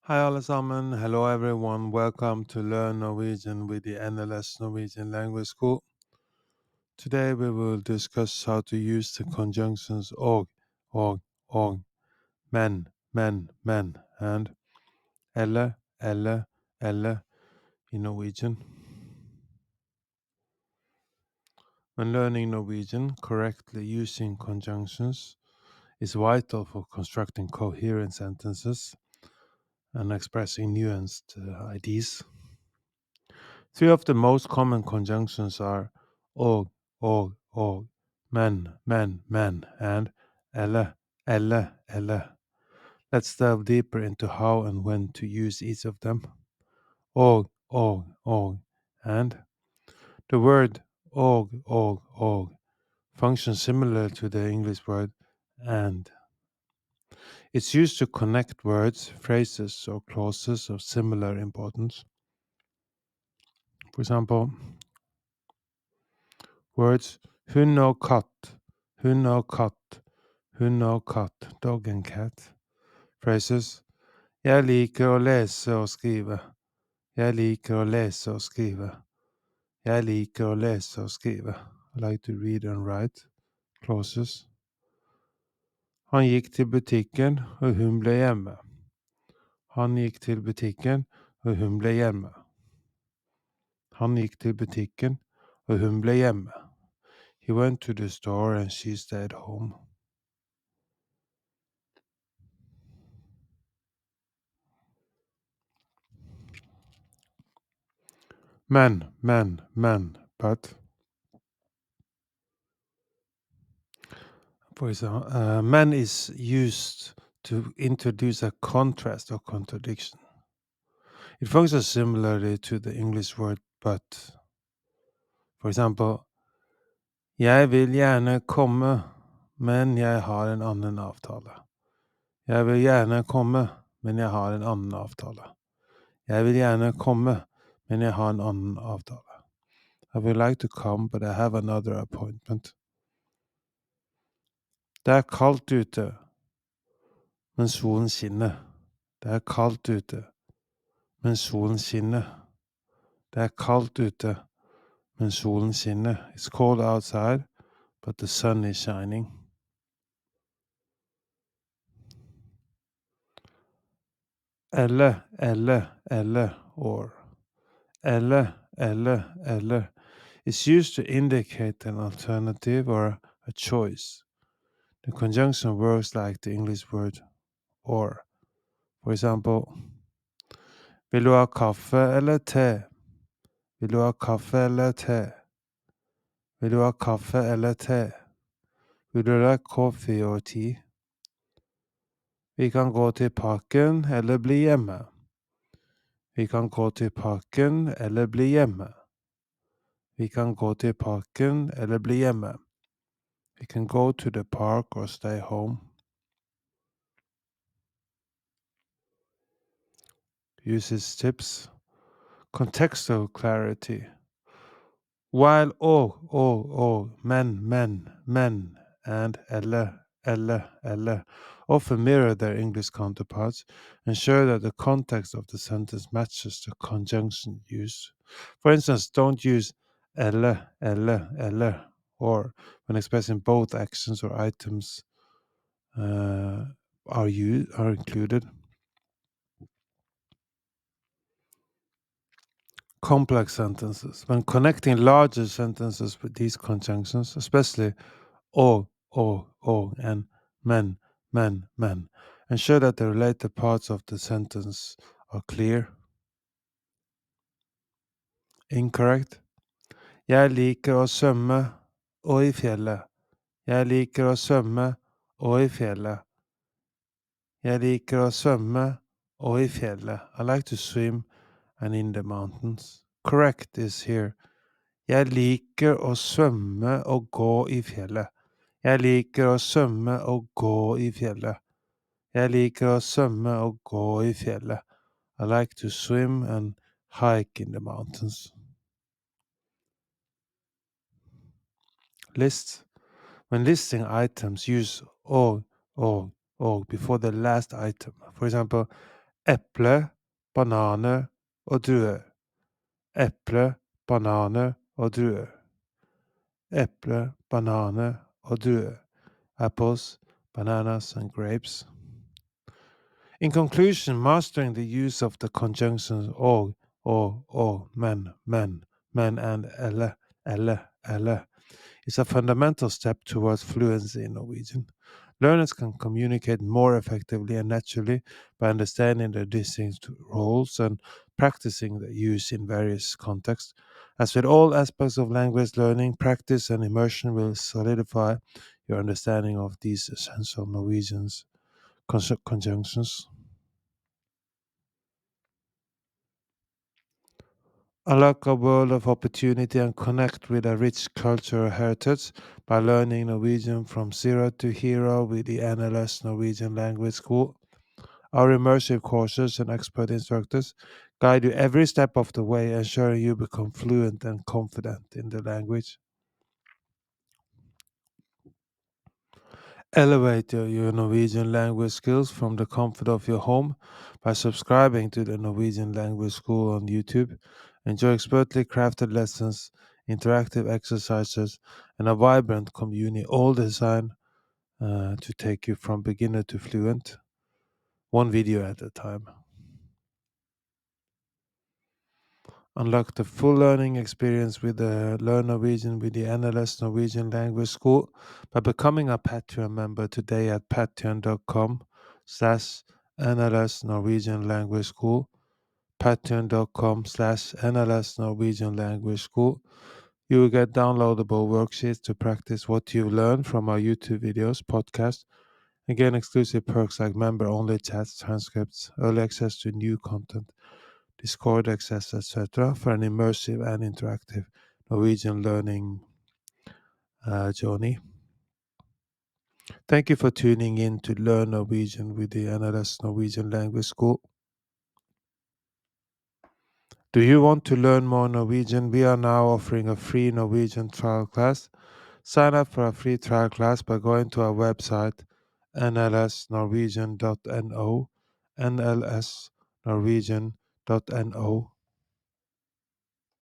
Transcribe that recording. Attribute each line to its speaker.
Speaker 1: Hei alle sammen. Hello everyone. Welcome to Learn Norwegian with the NLS Norwegian Language School. Today we will discuss how to use the conjunctions og, men, and elle in Norwegian. When learning Norwegian, correctly using conjunctions is vital for constructing coherent sentences and expressing nuanced ideas. Three of the most common conjunctions are og, men, and elle. Let's delve deeper into how and when to use each of them. Og, and. The word og functions similar to the English word and. It's used to connect words, phrases, or clauses of similar importance. For example, words hund og katt, dog and cat. Phrases jeg liker å lese og skrive, jeg liker å lese og skrive, jeg liker å lese og skrive. I like to read and write. Clauses. Han gikk til butikken, og hun ble hjemme. Han gikk til butikken, og hun ble hjemme. Han gikk til butikken, og hun ble hjemme. He went to the store and she stayed home. Men, but. For example, men is used to introduce a contrast or contradiction. It functions similarly to the English word but. For example, jeg vil gjerne komme, men jeg har en annen avtale. Jeg vil gjerne komme, men jeg har en annen avtale. Jeg vil gjerne komme, men jeg har en annen avtale. I would like to come, but I have another appointment. Det er kaldt ute, men solen skinner. Det er kaldt ute, men solen skinner. Det er kaldt ute, men solen skinner. It's cold outside, but the sun is shining. Elle, or. Elle is used to indicate an alternative or a choice. The conjunction works like the English word or. For example, vil du ha kaffe eller te? Vil du ha kaffe eller te? Vil du ha kaffe eller te? Would you like coffee or tea? Vi kan gå til parken eller bli hjemme. Vi kan gå til parken eller bli hjemme. Vi kan gå til parken eller bli hjemme. We can go to the park or stay home. Uses tips. Contextual clarity. While men, and elle often mirror their English counterparts, ensure that the context of the sentence matches the conjunction used. For instance, don't use elle, or when expressing both actions or items are included. Complex sentences. When connecting larger sentences with these conjunctions, especially og, and men, ensure that the related parts of the sentence are clear. Incorrect. Jeg liker å svømme og i fjellet. Jeg liker å svømme og i fjellet. Jeg liker å svømme og i fjellet. I like to swim and in the mountains. Correct is here. Jeg liker å svømme og gå i fjellet. Jeg liker å svømme og gå i fjellet. Jeg liker å svømme og gå i fjellet. I like to swim and hike in the mountains. List. When listing items, use og before the last item. For example, Eple, bananer og druer. Eple, bananer og druer. Eple, bananer og druer. Apples, bananas, and grapes. In conclusion, mastering the use of the conjunctions og, men, and elle is a fundamental step towards fluency in Norwegian. Learners can communicate more effectively and naturally by understanding their distinct roles and practicing their use in various contexts. As with all aspects of language learning, practice and immersion will solidify your understanding of these essential Norwegian conjunctions. Unlock a world of opportunity and connect with a rich cultural heritage by learning Norwegian from zero to hero with the NLS Norwegian Language School. Our immersive courses and expert instructors guide you every step of the way, ensuring you become fluent and confident in the language. Elevate your Norwegian language skills from the comfort of your home by subscribing to the Norwegian Language School on YouTube. Enjoy expertly crafted lessons, interactive exercises, and a vibrant community, all designed to take you from beginner to fluent, one video at a time. Unlock the full learning experience with the Learn Norwegian with the NLS Norwegian Language School by becoming a Patreon member today at patreon.com/NLS Norwegian Language School. Patreon.com/NLS Norwegian Language School. You will get downloadable worksheets to practice what you've learned from our YouTube videos, podcasts, and gain exclusive perks like member-only chats, transcripts, early access to new content, Discord access, etc., for an immersive and interactive Norwegian learning journey. Thank you for tuning in to Learn Norwegian with the NLS Norwegian Language School. Do you want to learn more Norwegian? We are now offering a free Norwegian trial class. Sign up for a free trial class by going to our website nlsnorwegian.no, nlsnorwegian.no,